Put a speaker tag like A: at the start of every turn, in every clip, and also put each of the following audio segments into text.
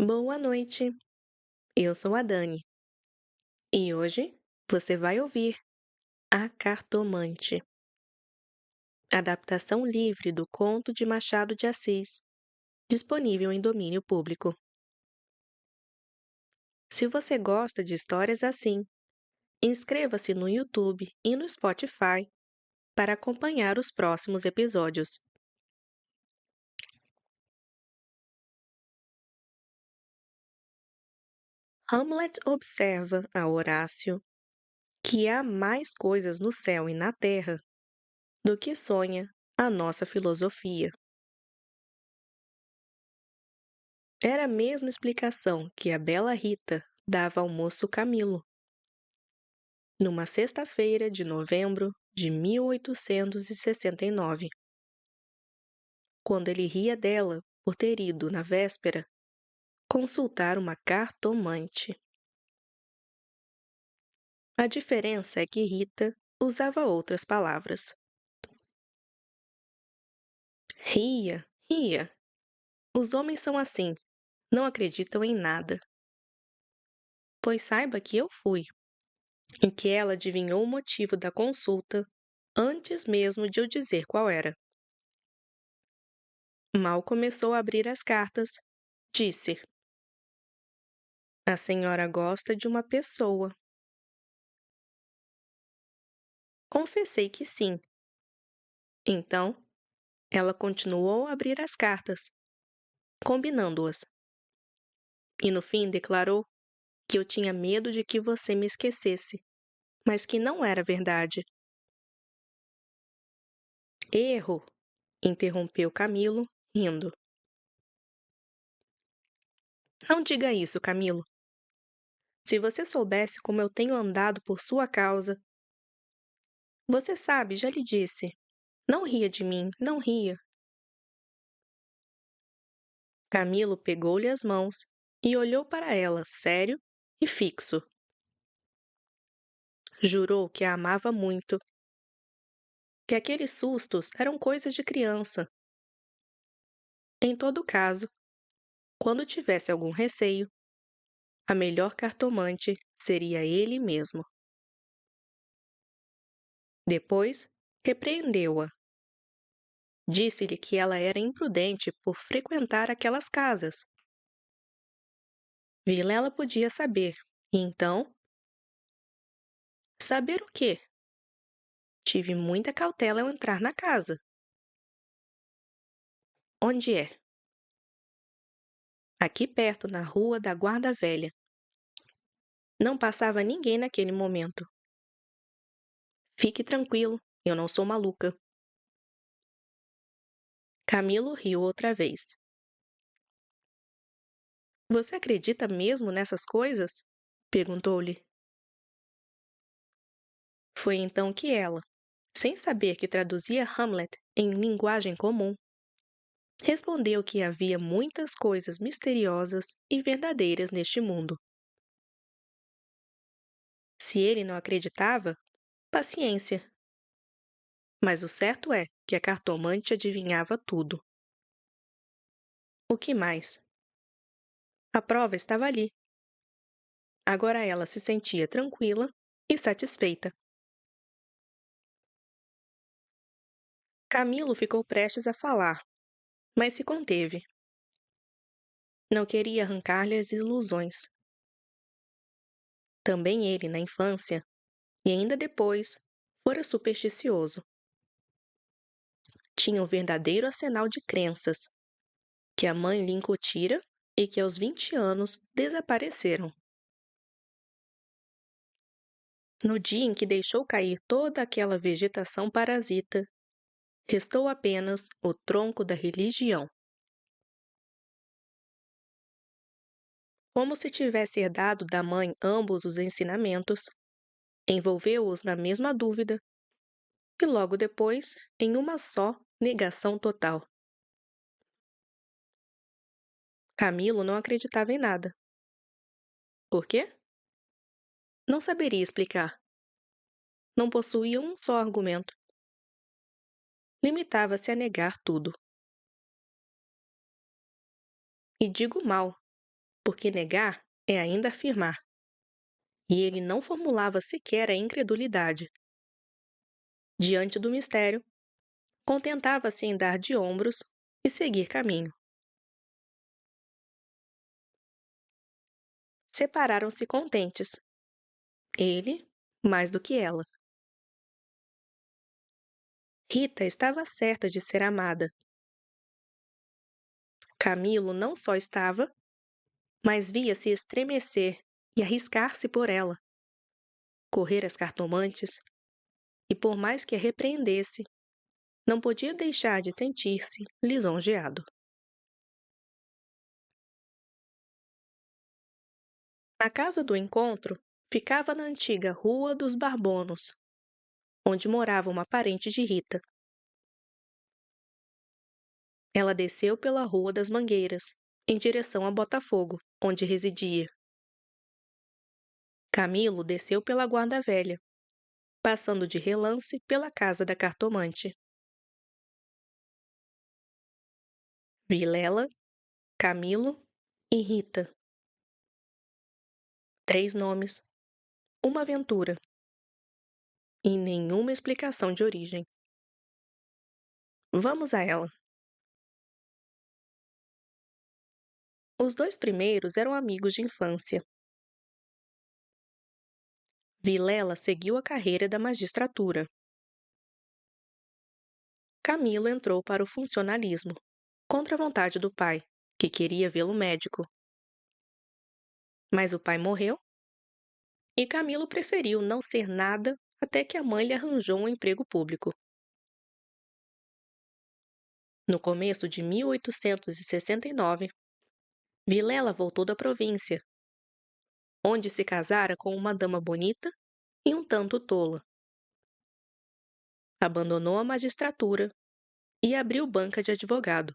A: Boa noite, eu sou a Dani e hoje você vai ouvir A Cartomante, adaptação livre do conto de Machado de Assis, disponível em domínio público. Se você gosta de histórias assim, inscreva-se no YouTube e no Spotify para acompanhar os próximos episódios. Hamlet observa a Horácio que há mais coisas no céu e na terra do que sonha a nossa filosofia. Era a mesma explicação que a bela Rita dava ao moço Camilo, numa sexta-feira de novembro de 1869, quando ele ria dela por ter ido, na véspera, consultar uma cartomante. A diferença é que Rita usava outras palavras. Ria, ria. Os homens são assim, não acreditam em nada. Pois saiba que eu fui, em que ela adivinhou o motivo da consulta antes mesmo de eu dizer qual era. Mal começou a abrir as cartas, disse: A senhora gosta de uma pessoa. Confessei que sim. Então, ela continuou a abrir as cartas, combinando-as. E no fim declarou que eu tinha medo de que você me esquecesse, mas que não era verdade. Erro, interrompeu Camilo, rindo. Não diga isso, Camilo. Se você soubesse como eu tenho andado por sua causa. Você sabe, já lhe disse. Não ria de mim, não ria. Camilo pegou-lhe as mãos e olhou para ela, sério e fixo. Jurou que a amava muito, que aqueles sustos eram coisas de criança. Em todo caso, quando tivesse algum receio, a melhor cartomante seria ele mesmo. Depois, repreendeu-a. Disse-lhe que ela era imprudente por frequentar aquelas casas. Vilela podia saber, e então. Saber o quê? Tive muita cautela ao entrar na casa. Onde é? Aqui perto, na rua da Guarda Velha. Não passava ninguém naquele momento. Fique tranquilo, eu não sou maluca. Camilo riu outra vez. Você acredita mesmo nessas coisas? Perguntou-lhe. Foi então que ela, sem saber que traduzia Hamlet em linguagem comum, respondeu que havia muitas coisas misteriosas e verdadeiras neste mundo. Se ele não acreditava, paciência. Mas o certo é que a cartomante adivinhava tudo. O que mais? A prova estava ali. Agora ela se sentia tranquila e satisfeita. Camilo ficou prestes a falar, mas se conteve. Não queria arrancar-lhe as ilusões. Também ele, na infância, e ainda depois, fora supersticioso. Tinha um verdadeiro arsenal de crenças, que a mãe lhe incutira e que aos 20 anos desapareceram. No dia em que deixou cair toda aquela vegetação parasita, restou apenas o tronco da religião. Como se tivesse herdado da mãe ambos os ensinamentos, envolveu-os na mesma dúvida e logo depois em uma só negação total. Camilo não acreditava em nada. Por quê? Não saberia explicar. Não possuía um só argumento. Limitava-se a negar tudo. E digo mal, porque negar é ainda afirmar, e ele não formulava sequer a incredulidade. Diante do mistério, contentava-se em dar de ombros e seguir caminho. Separaram-se contentes, ele mais do que ela. Rita estava certa de ser amada. Camilo não só estava, mas via-se estremecer e arriscar-se por ela, correr às cartomantes, e por mais que a repreendesse, não podia deixar de sentir-se lisonjeado. A casa do encontro ficava na antiga Rua dos Barbonos, onde morava uma parente de Rita. Ela desceu pela Rua das Mangueiras, em direção a Botafogo, onde residia. Camilo desceu pela Guarda Velha, passando de relance pela casa da cartomante. Vilela, Camilo e Rita. 3 nomes, uma aventura e nenhuma explicação de origem. Vamos a ela. Os 2 primeiros eram amigos de infância. Vilela seguiu a carreira da magistratura. Camilo entrou para o funcionalismo, contra a vontade do pai, que queria vê-lo médico. Mas o pai morreu e Camilo preferiu não ser nada até que a mãe lhe arranjou um emprego público. No começo de 1869, Vilela voltou da província, onde se casara com uma dama bonita e um tanto tola. Abandonou a magistratura e abriu banca de advogado.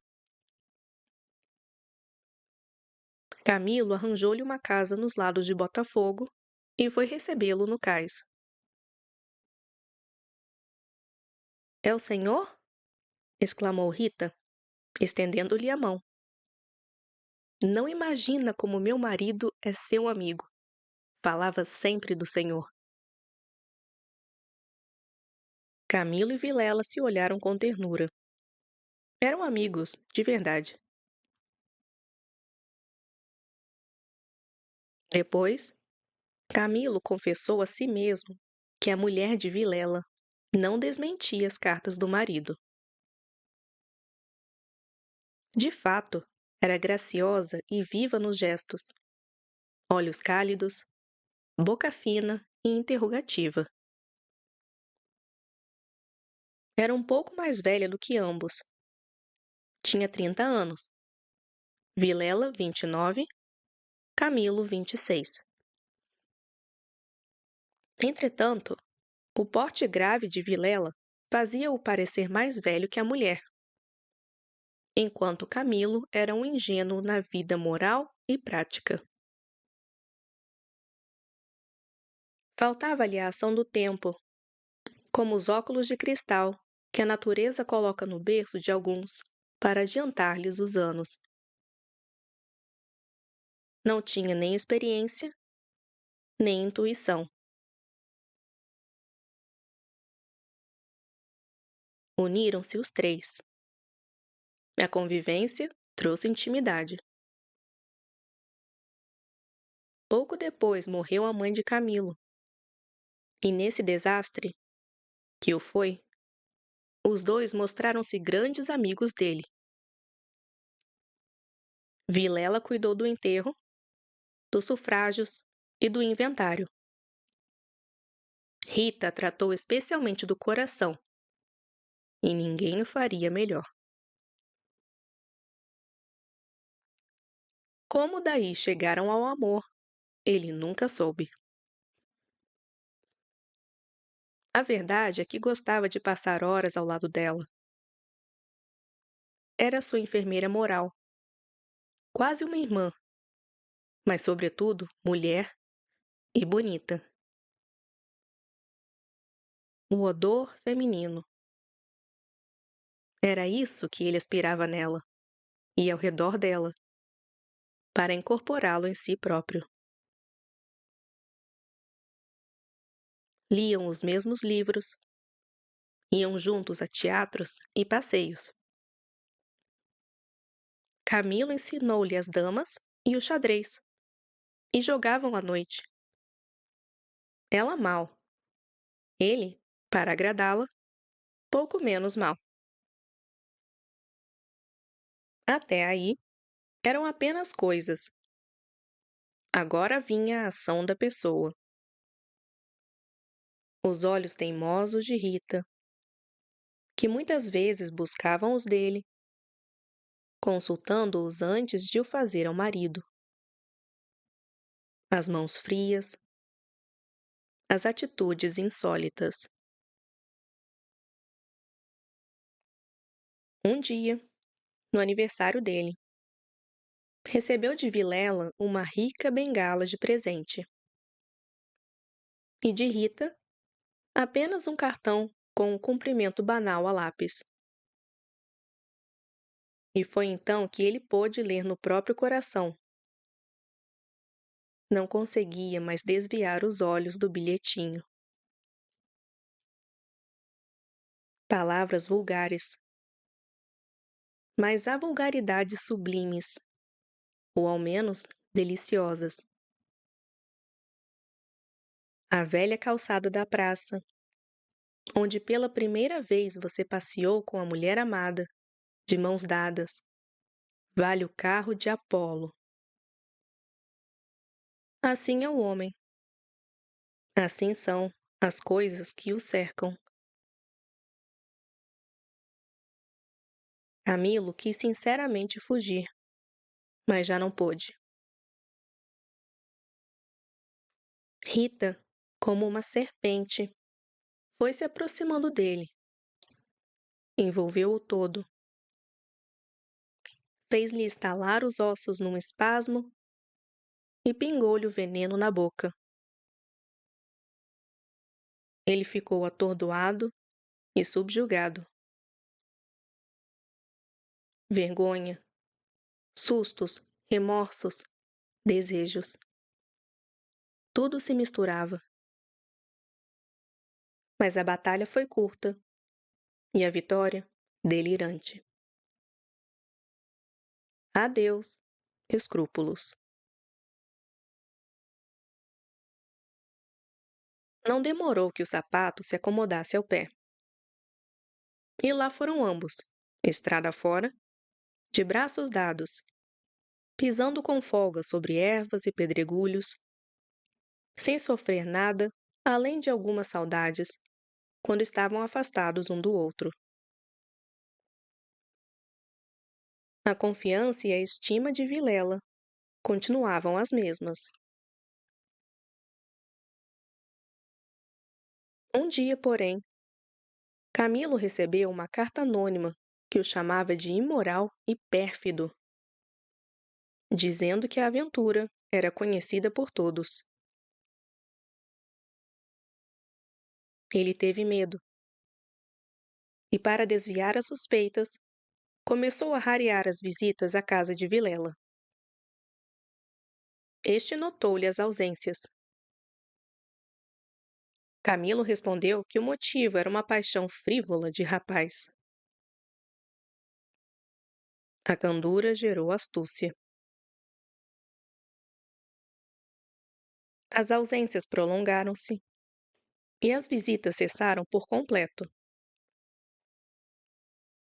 A: Camilo arranjou-lhe uma casa nos lados de Botafogo e foi recebê-lo no cais. "É o senhor?" exclamou Rita, estendendo-lhe a mão. "Não imagina como meu marido é seu amigo. Falava sempre do senhor." Camilo e Vilela se olharam com ternura. Eram amigos, de verdade. Depois, Camilo confessou a si mesmo que a mulher de Vilela não desmentia as cartas do marido. De fato, era graciosa e viva nos gestos, olhos cálidos, boca fina e interrogativa. Era um pouco mais velha do que ambos. Tinha 30 anos. Vilela, 29, Camilo, 26. Entretanto, o porte grave de Vilela fazia-o parecer mais velho que a mulher, enquanto Camilo era um ingênuo na vida moral e prática. Faltava-lhe a ação do tempo, como os óculos de cristal que a natureza coloca no berço de alguns para adiantar-lhes os anos. Não tinha nem experiência, nem intuição. Uniram-se os 3. A convivência trouxe intimidade. Pouco depois morreu a mãe de Camilo. E nesse desastre, que o foi, os 2 mostraram-se grandes amigos dele. Vilela cuidou do enterro, dos sufrágios e do inventário. Rita tratou especialmente do coração, e ninguém o faria melhor. Como daí chegaram ao amor, ele nunca soube. A verdade é que gostava de passar horas ao lado dela. Era sua enfermeira moral, quase uma irmã, mas sobretudo mulher e bonita. O odor feminino. Era isso que ele aspirava nela, e ao redor dela. para incorporá-lo em si próprio. Liam os mesmos livros, iam juntos a teatros e passeios. Camilo ensinou-lhe as damas e o xadrez, e jogavam à noite. Ela mal, ele, para agradá-la, pouco menos mal. Até aí, eram apenas coisas. Agora vinha a ação da pessoa. Os olhos teimosos de Rita, que muitas vezes buscavam os dele, consultando-os antes de o fazer ao marido. As mãos frias, as atitudes insólitas. Um dia, no aniversário dele, recebeu de Vilela uma rica bengala de presente. E de Rita, apenas um cartão com um cumprimento banal a lápis. E foi então que ele pôde ler no próprio coração. Não conseguia mais desviar os olhos do bilhetinho. Palavras vulgares. Mas há vulgaridades sublimes, ou ao menos deliciosas. A velha calçada da praça, onde pela primeira vez você passeou com a mulher amada, de mãos dadas, vale o carro de Apolo. Assim é o homem. Assim são as coisas que o cercam. Camilo quis sinceramente fugir, mas já não pôde. Rita, como uma serpente, foi se aproximando dele. Envolveu-o todo. Fez-lhe estalar os ossos num espasmo e pingou-lhe o veneno na boca. Ele ficou atordoado e subjugado. Vergonha, sustos, remorsos, desejos. Tudo se misturava. Mas a batalha foi curta e a vitória delirante. Adeus, escrúpulos. Não demorou que o sapato se acomodasse ao pé. E lá foram ambos, estrada fora, de braços dados, pisando com folga sobre ervas e pedregulhos, sem sofrer nada, além de algumas saudades, quando estavam afastados um do outro. A confiança e a estima de Vilela continuavam as mesmas. Um dia, porém, Camilo recebeu uma carta anônima que o chamava de imoral e pérfido, dizendo que a aventura era conhecida por todos. Ele teve medo e, para desviar as suspeitas, começou a rarear as visitas à casa de Vilela. Este notou-lhe as ausências. Camilo respondeu que o motivo era uma paixão frívola de rapaz. A candura gerou astúcia. As ausências prolongaram-se e as visitas cessaram por completo.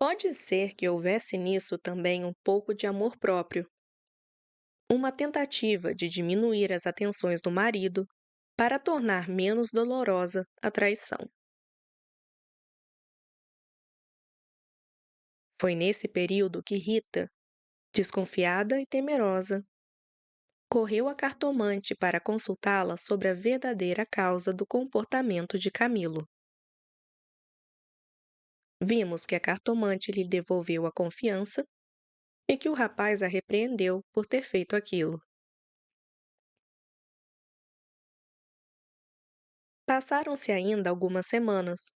A: Pode ser que houvesse nisso também um pouco de amor próprio, uma tentativa de diminuir as atenções do marido para tornar menos dolorosa a traição. Foi nesse período que Rita, desconfiada e temerosa, correu à cartomante para consultá-la sobre a verdadeira causa do comportamento de Camilo. Vimos que a cartomante lhe devolveu a confiança e que o rapaz a repreendeu por ter feito aquilo. Passaram-se ainda algumas semanas.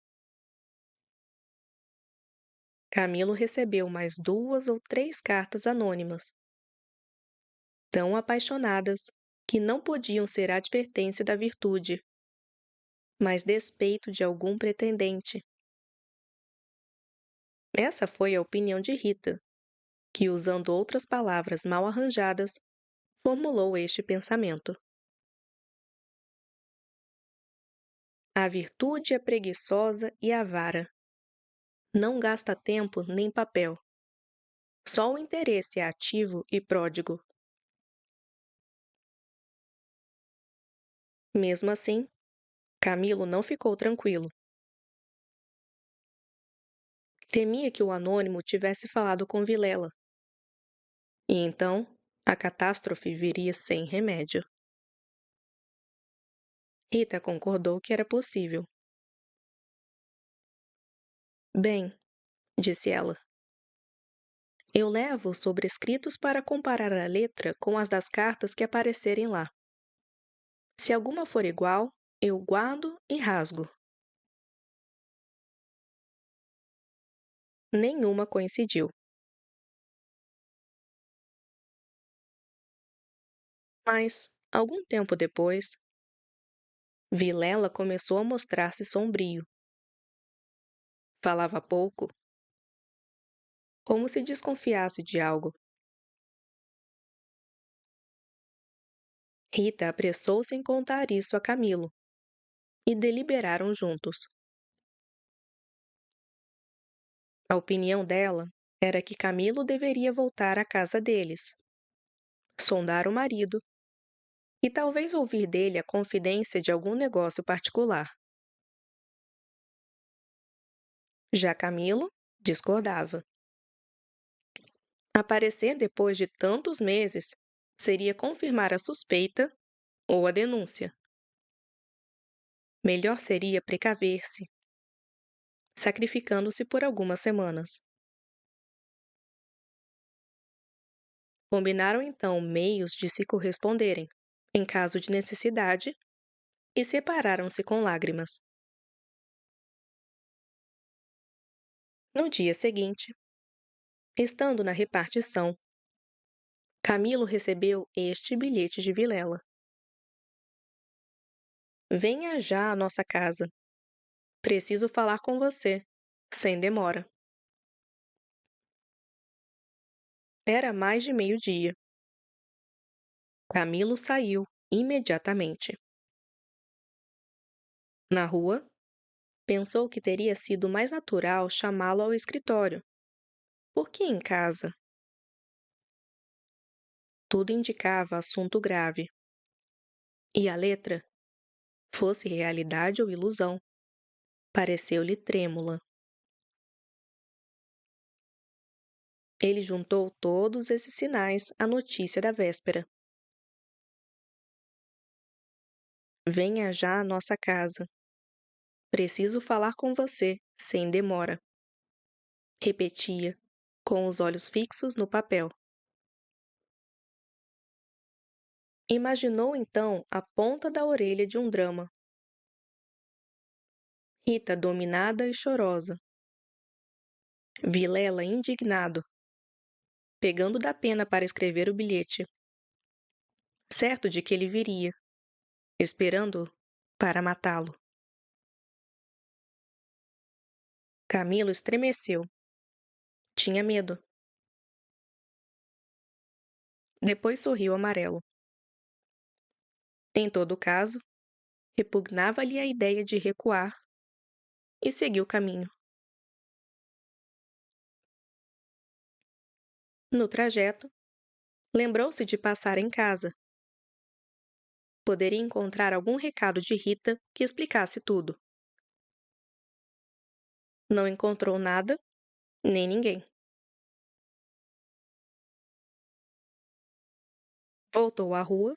A: Camilo recebeu mais 2 ou 3 cartas anônimas. tão apaixonadas que não podiam ser advertência da virtude, mas despeito de algum pretendente. Essa foi a opinião de Rita, que, usando outras palavras mal arranjadas, formulou este pensamento. A virtude é preguiçosa e avara. Não gasta tempo nem papel. Só o interesse é ativo e pródigo. Mesmo assim, Camilo não ficou tranquilo. Temia que o anônimo tivesse falado com Vilela. E então, a catástrofe viria sem remédio. Rita concordou que era possível. Bem, disse ela, eu levo os sobrescritos para comparar a letra com as das cartas que aparecerem lá. Se alguma for igual, eu guardo e rasgo. Nenhuma coincidiu. Mas, algum tempo depois, Vilela começou a mostrar-se sombrio. Falava pouco, como se desconfiasse de algo. Rita apressou-se em contar isso a Camilo, e deliberaram juntos. A opinião dela era que Camilo deveria voltar à casa deles, sondar o marido e talvez ouvir dele a confidência de algum negócio particular. Já Camilo discordava. Aparecer depois de tantos meses seria confirmar a suspeita ou a denúncia. Melhor seria precaver-se, sacrificando-se por algumas semanas. Combinaram então meios de se corresponderem, em caso de necessidade, e separaram-se com lágrimas. No dia seguinte, estando na repartição, Camilo recebeu este bilhete de Vilela. Venha já à nossa casa. Preciso falar com você, sem demora. Era mais de meio-dia. Camilo saiu imediatamente. Na rua, pensou que teria sido mais natural chamá-lo ao escritório. Por que em casa? Tudo indicava assunto grave. E a letra, fosse realidade ou ilusão, pareceu-lhe trêmula. Ele juntou todos esses sinais à notícia da véspera. Venha já à nossa casa. Preciso falar com você, sem demora. Repetia, com os olhos fixos no papel. Imaginou então a ponta da orelha de um drama. Rita dominada e chorosa. Vilela indignado, pegando da pena para escrever o bilhete. Certo de que ele viria, esperando-o para matá-lo. Camilo estremeceu. Tinha medo. Depois sorriu amarelo. Em todo caso, repugnava-lhe a ideia de recuar e seguiu o caminho. No trajeto, lembrou-se de passar em casa. Poderia encontrar algum recado de Rita que explicasse tudo. Não encontrou nada, nem ninguém. Voltou à rua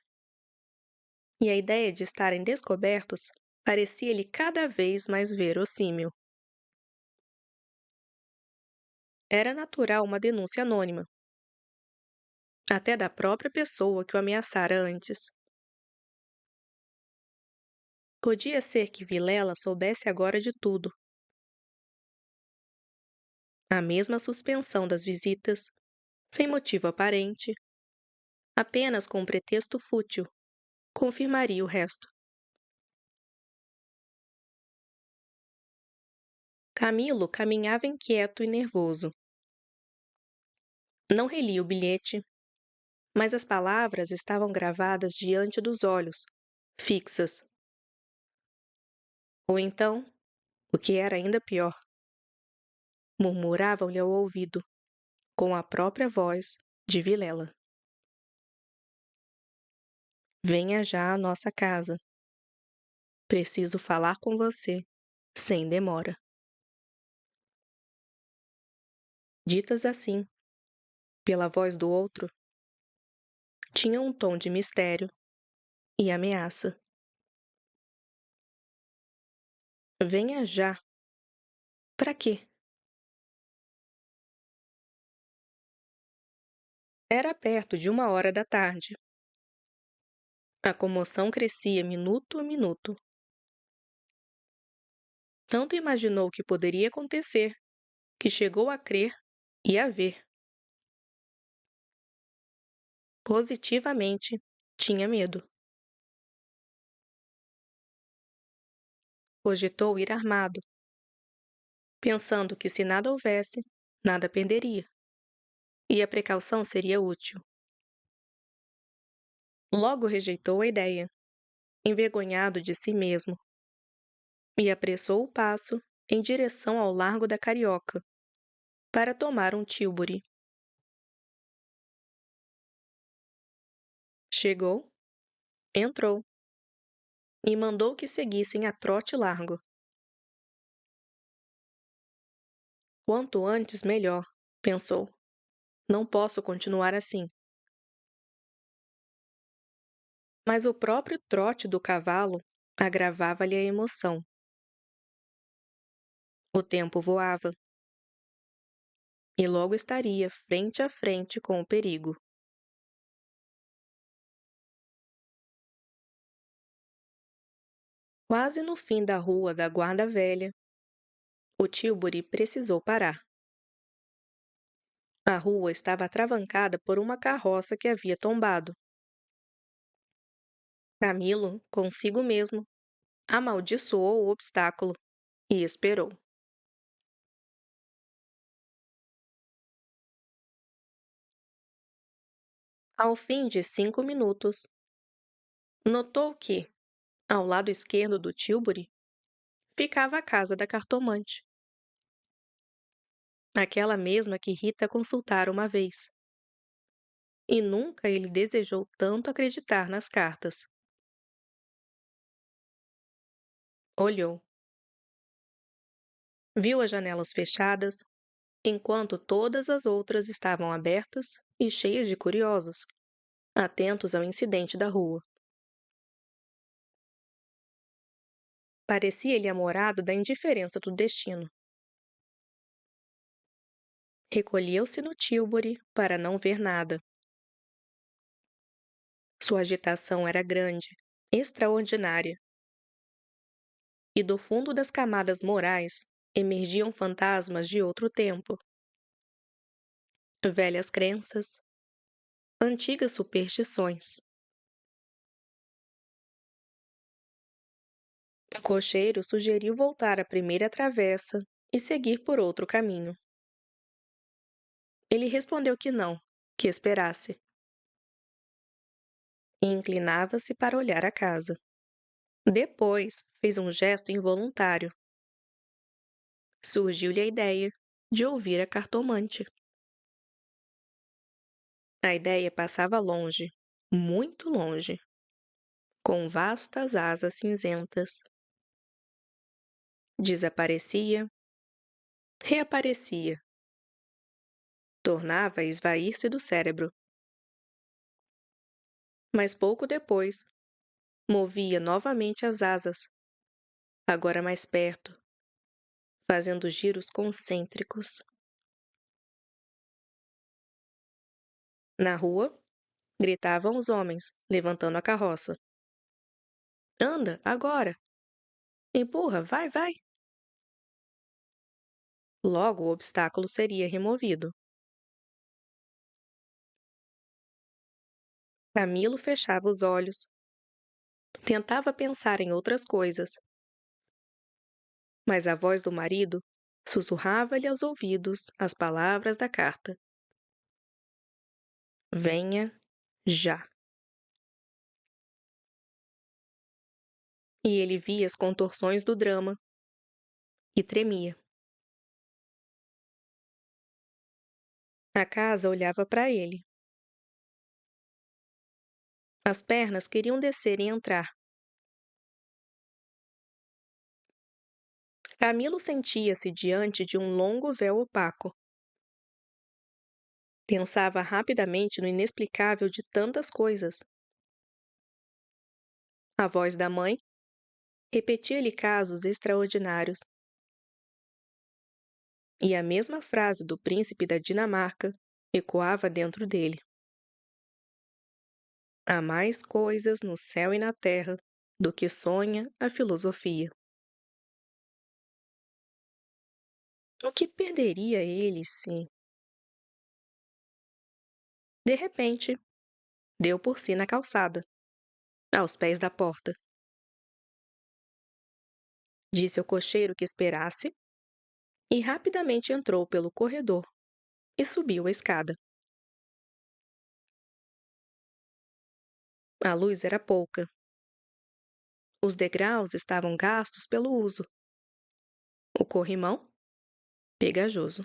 A: e a ideia de estarem descobertos parecia-lhe cada vez mais verossímil. Era natural uma denúncia anônima, até da própria pessoa que o ameaçara antes. Podia ser que Vilela soubesse agora de tudo. A mesma suspensão das visitas, sem motivo aparente, Apenas com um pretexto fútil, confirmaria o resto. Camilo caminhava inquieto e nervoso. Não relia o bilhete, mas as palavras estavam gravadas diante dos olhos, fixas. Ou então, o que era ainda pior, murmuravam-lhe ao ouvido, com a própria voz de Vilela. Venha já à nossa casa. Preciso falar com você, sem demora. Ditas assim, pela voz do outro, tinham um tom de mistério e ameaça. Venha já. Para quê? Era perto de 1 hora da tarde. A comoção crescia minuto a minuto. Tanto imaginou o que poderia acontecer, que chegou a crer e a ver. Positivamente, tinha medo. Cogitou ir armado, pensando que se nada houvesse, nada perderia. E a precaução seria útil. Logo rejeitou a ideia, envergonhado de si mesmo, e apressou o passo em direção ao Largo da Carioca, para tomar um tílburi. Chegou, entrou e mandou que seguissem a trote largo. Quanto antes, melhor, pensou. Não posso continuar assim. Mas o próprio trote do cavalo agravava-lhe a emoção. O tempo voava. E logo estaria frente a frente com o perigo. Quase no fim da rua da Guarda Velha, o tílburi precisou parar. A rua estava atravancada por uma carroça que havia tombado. Camilo, consigo mesmo, amaldiçoou o obstáculo e esperou. Ao fim de 5 minutos, notou que, ao lado esquerdo do tílburi, ficava a casa da cartomante. Aquela mesma que Rita consultara uma vez. E nunca ele desejou tanto acreditar nas cartas. Olhou. Viu as janelas fechadas, enquanto todas as outras estavam abertas e cheias de curiosos, atentos ao incidente da rua. Parecia-lhe a morada da indiferença do destino. Recolheu-se no tílburi para não ver nada. Sua agitação era grande, extraordinária. E do fundo das camadas morais emergiam fantasmas de outro tempo. Velhas crenças, antigas superstições. O cocheiro sugeriu voltar à primeira travessa e seguir por outro caminho. Ele respondeu que não, que esperasse. E inclinava-se para olhar a casa. Depois, fez um gesto involuntário. Surgiu-lhe a ideia de ouvir a cartomante. A ideia passava longe, muito longe, com vastas asas cinzentas. Desaparecia, reaparecia. Tornava a esvair-se do cérebro. Mas pouco depois, movia novamente as asas, agora mais perto, fazendo giros concêntricos. Na rua, gritavam os homens, levantando a carroça. Anda, agora! Empurra, vai, vai! Logo o obstáculo seria removido. Camilo fechava os olhos, tentava pensar em outras coisas, mas a voz do marido sussurrava-lhe aos ouvidos as palavras da carta. Venha já. E ele via as contorções do drama e tremia. A casa olhava para ele. As pernas queriam descer e entrar. Camilo sentia-se diante de um longo véu opaco. Pensava rapidamente no inexplicável de tantas coisas. A voz da mãe repetia-lhe casos extraordinários. E a mesma frase do príncipe da Dinamarca ecoava dentro dele. Há mais coisas no céu e na terra do que sonha a filosofia. O que perderia ele se... De repente, deu por si na calçada, aos pés da porta. Disse ao cocheiro que esperasse e rapidamente entrou pelo corredor e subiu a escada. A luz era pouca. Os degraus estavam gastos pelo uso. O corrimão, pegajoso.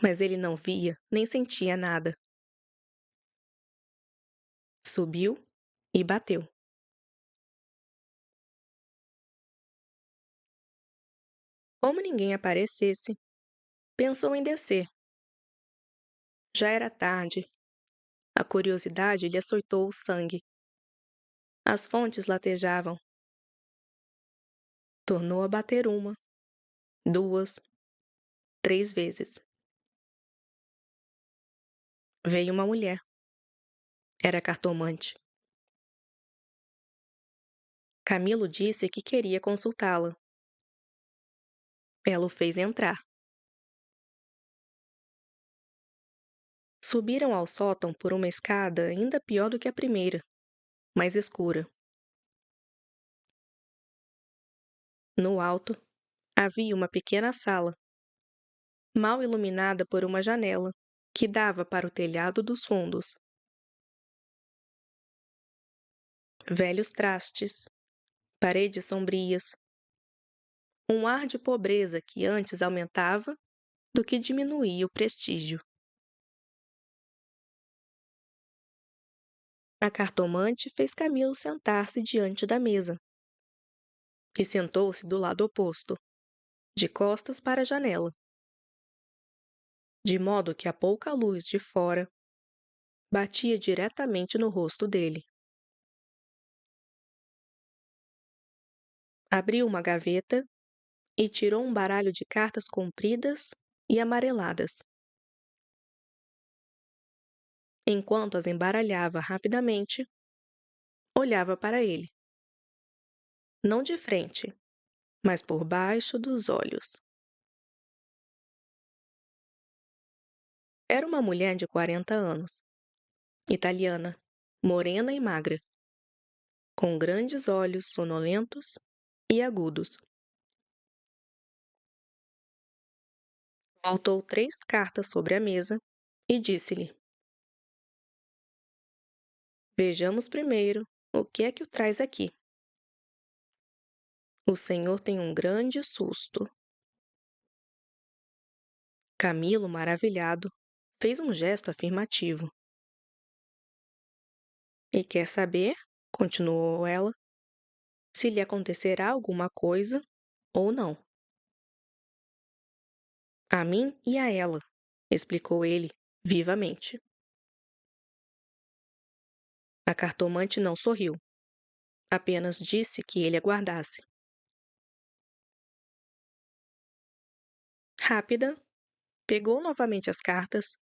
A: Mas ele não via nem sentia nada. Subiu e bateu. Como ninguém aparecesse, pensou em descer. Já era tarde. A curiosidade lhe açoitou o sangue. As fontes latejavam. Tornou a bater uma, duas, 3 vezes. Veio uma mulher. Era cartomante. Camilo disse que queria consultá-la. Ela o fez entrar. Subiram ao sótão por uma escada ainda pior do que a primeira, mais escura. No alto, havia uma pequena sala, mal iluminada por uma janela, que dava para o telhado dos fundos. Velhos trastes, paredes sombrias, um ar de pobreza que antes aumentava do que diminuía o prestígio. A cartomante fez Camilo sentar-se diante da mesa e sentou-se do lado oposto, de costas para a janela, de modo que a pouca luz de fora batia diretamente no rosto dele. Abriu uma gaveta e tirou um baralho de cartas compridas e amareladas. Enquanto as embaralhava rapidamente, olhava para ele. Não de frente, mas por baixo dos olhos. Era uma mulher de 40 anos, italiana, morena e magra, com grandes olhos sonolentos e agudos. Voltou 3 cartas sobre a mesa e disse-lhe: Vejamos primeiro o que é que o traz aqui. O senhor tem um grande susto. Camilo, maravilhado, fez um gesto afirmativo. E quer saber, continuou ela, se lhe acontecerá alguma coisa ou não. A mim e a ela, explicou ele, vivamente. A cartomante não sorriu. Apenas disse que ele aguardasse. Rápida, pegou novamente as cartas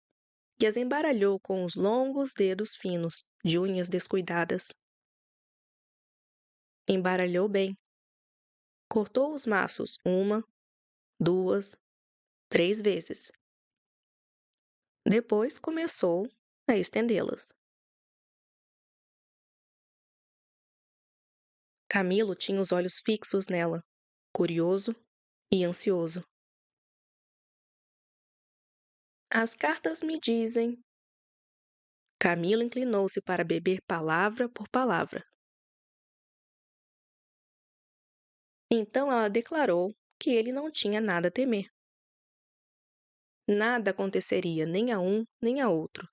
A: e as embaralhou com os longos dedos finos, de unhas descuidadas. Embaralhou bem. Cortou os maços 1, 2, 3 vezes. Depois começou a estendê-las. Camilo tinha os olhos fixos nela, curioso e ansioso. As cartas me dizem. Camilo inclinou-se para beber palavra por palavra. Então ela declarou que ele não tinha nada a temer. Nada aconteceria nem a um nem a outro.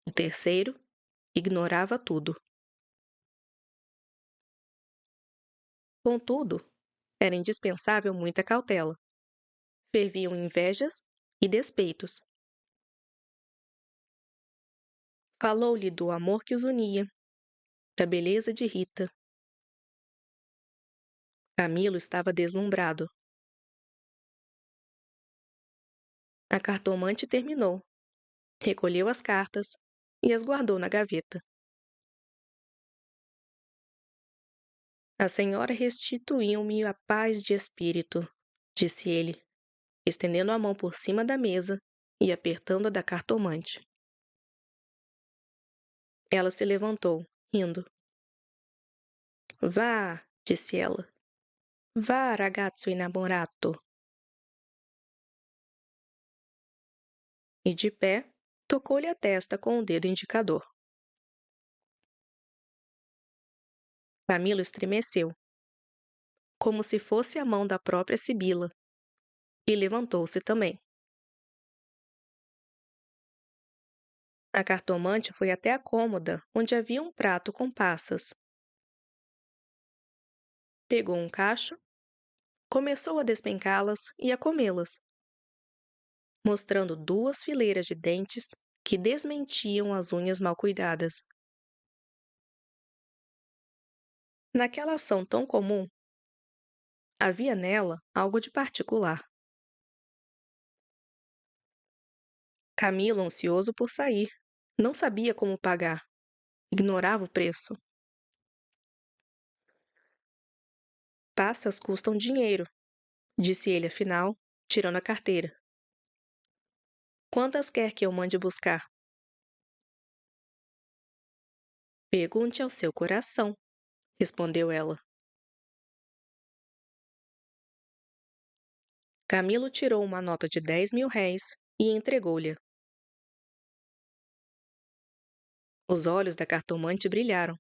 A: O terceiro ignorava tudo. Contudo, era indispensável muita cautela. Ferviam invejas e despeitos. Falou-lhe do amor que os unia, da beleza de Rita. Camilo estava deslumbrado. A cartomante terminou, recolheu as cartas e as guardou na gaveta. A senhora restituiu-me a paz de espírito, disse ele, estendendo a mão por cima da mesa e apertando a da cartomante. Ela se levantou, rindo. Vá, disse ela. Vá, ragazzo innamorato. E de pé, tocou-lhe a testa com o dedo indicador. Camilo estremeceu, como se fosse a mão da própria Sibila, e levantou-se também. A cartomante foi até a cômoda, onde havia um prato com passas. Pegou um cacho, começou a despencá-las e a comê-las, mostrando 2 fileiras de dentes que desmentiam as unhas mal cuidadas. Naquela ação tão comum, havia nela algo de particular. Camilo, ansioso por sair, não sabia como pagar, ignorava o preço. Passas custam dinheiro, disse ele afinal, tirando a carteira. Quantas quer que eu mande buscar? Pergunte ao seu coração, respondeu ela. Camilo tirou uma nota de 10.000 réis e entregou-lhe. Os olhos da cartomante brilharam.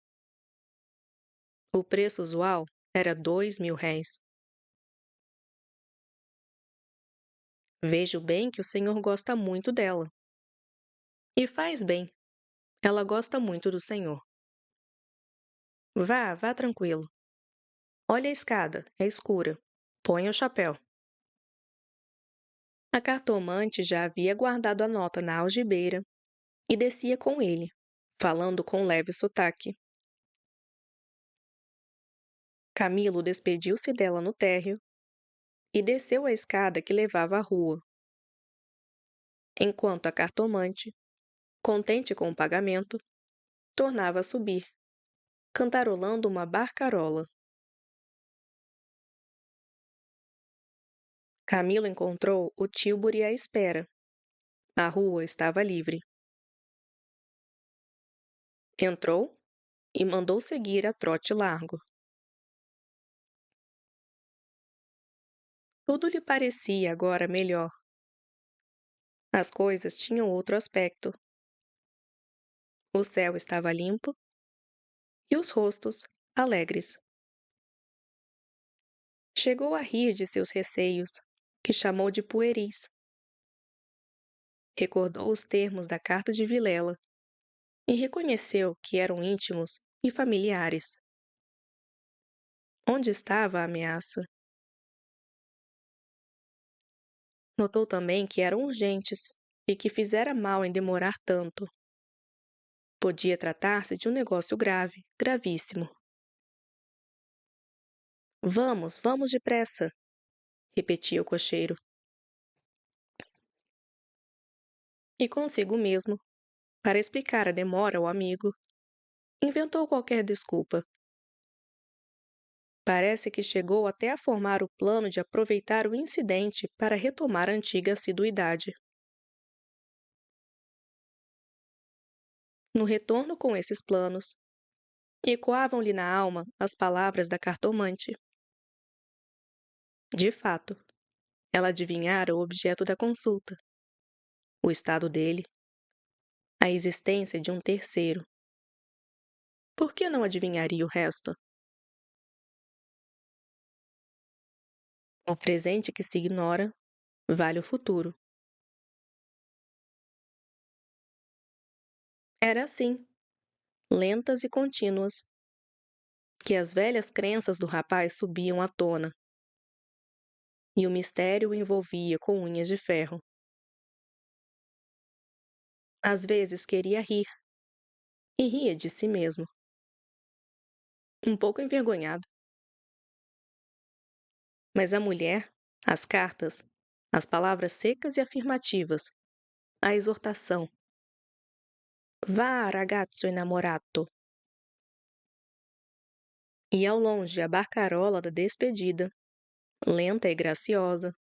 A: O preço usual era 2.000 réis. Vejo bem que o senhor gosta muito dela. E faz bem. Ela gosta muito do senhor. Vá, vá tranquilo. Olha a escada, é escura. Ponha o chapéu. A cartomante já havia guardado a nota na algibeira e descia com ele, falando com leve sotaque. Camilo despediu-se dela no térreo e desceu a escada que levava à rua. Enquanto a cartomante, contente com o pagamento, tornava a subir, cantarolando uma barcarola. Camilo encontrou o Tílburi à espera. A rua estava livre. Entrou e mandou seguir a trote largo. Tudo lhe parecia agora melhor. As coisas tinham outro aspecto. O céu estava limpo e os rostos alegres. Chegou a rir de seus receios, que chamou de pueris. Recordou os termos da carta de Vilela e reconheceu que eram íntimos e familiares. Onde estava a ameaça? Notou também que eram urgentes e que fizera mal em demorar tanto. Podia tratar-se de um negócio grave, gravíssimo. Vamos, vamos depressa, repetia o cocheiro. E consigo mesmo, para explicar a demora ao amigo, inventou qualquer desculpa. Parece que chegou até a formar o plano de aproveitar o incidente para retomar a antiga assiduidade. No retorno com esses planos, Ecoavam-lhe na alma as palavras da cartomante. De fato, ela adivinhara o objeto da consulta, o estado dele, a existência de um terceiro. Por que não adivinharia o resto? O presente que se ignora vale o futuro. Era assim, lentas e contínuas, que as velhas crenças do rapaz subiam à tona, e o mistério o envolvia com unhas de ferro. Às vezes queria rir, e ria de si mesmo, um pouco envergonhado. Mas a mulher, as cartas, as palavras secas e afirmativas, a exortação. Vá, ragazzo innamorato. E ao longe a barcarola da despedida, lenta e graciosa.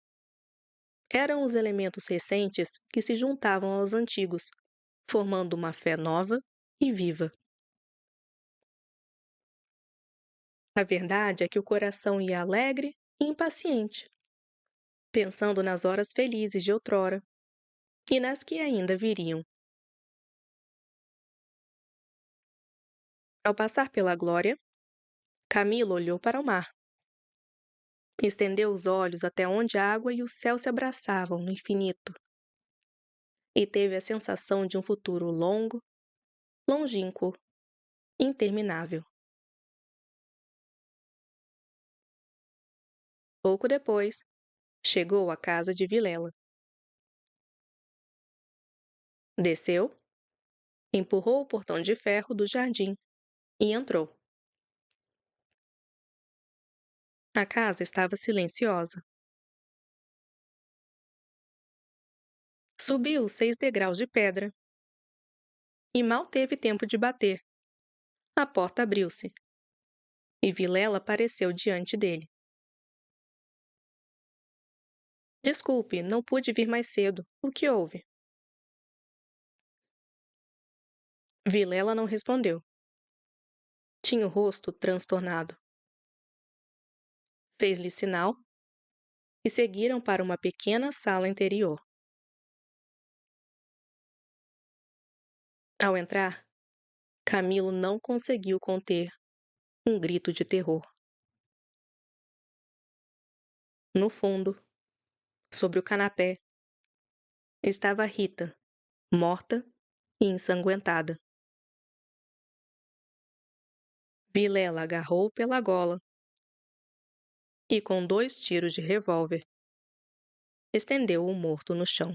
A: Eram os elementos recentes que se juntavam aos antigos, formando uma fé nova e viva. A verdade é que o coração ia alegre e impaciente, pensando nas horas felizes de outrora e nas que ainda viriam. Ao passar pela glória, Camilo olhou para o mar. Estendeu os olhos até onde a água e o céu se abraçavam no infinito. E teve a sensação de um futuro longo, longínquo, interminável. Pouco depois, chegou à casa de Vilela. Desceu, empurrou o portão de ferro do jardim e entrou. A casa estava silenciosa. Subiu os 6 degraus de pedra e mal teve tempo de bater. A porta abriu-se e Vilela apareceu diante dele. Desculpe, não pude vir mais cedo. O que houve? Vilela não respondeu. Tinha o rosto transtornado. Fez-lhe sinal e seguiram para uma pequena sala interior. Ao entrar, Camilo não conseguiu conter um grito de terror. No fundo, sobre o canapé, estava Rita, morta e ensanguentada. Vilela agarrou pela gola e, com 2 tiros de revólver, estendeu o morto no chão.